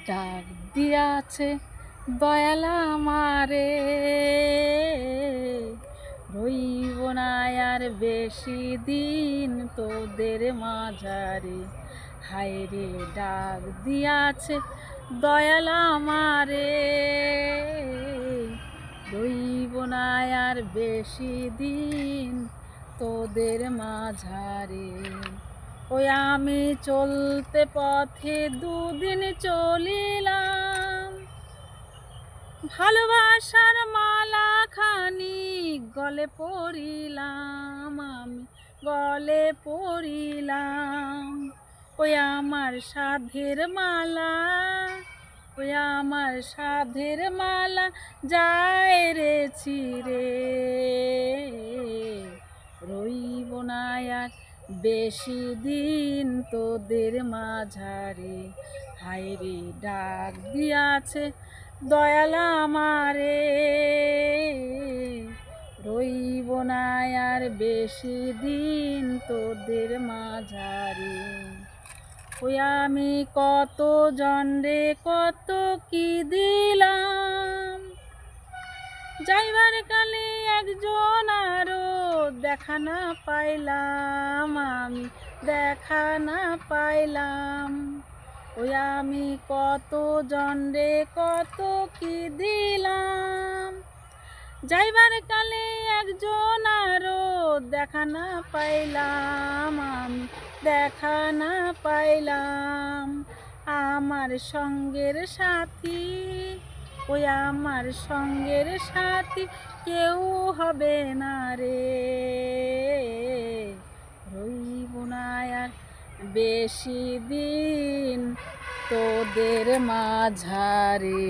ডাক দিয়াছে দয়াল আমারে, রইব না আর বেশি দিন তোদের মাঝারে। হায়রে ডাক দিয়াছে দয়াল আমারে, রইব না আর বেশি দিন তোদের মাঝারে। ওই আমি চলতে পথে দুদিন চলিলাম, ভালোবাসার মালা খানি গলে পড়িলাম, আমি গলে পড়িলাম। ওই আমার সাধের মালা, ওই আমার সাধের মালা যায় রে ছিঁড়ে, রইব না আর বেশি দিন তোদের মাঝারে। হায়রে ডাক দিয়াছে দয়াল আমারে, রইব না আর বেশি দিন তোদের মাঝারে। ওই আমি কত জনরে কত কি দিলাম, যাইবার কালে একজন আরো দেখা না পাইলাম, আমি দেখা না পাইলাম। ওই আমি কত জনরে কত কি দিলাম, যাইবার কালে একজন আরো দেখা না পাইলাম, আমি দেখা না পাইলাম। আমার সঙ্গের সাথী, ওই আমার সঙ্গের সাথী কেউ হবে না রে, রইব না আর বেশি দিন তোদের মাঝারে।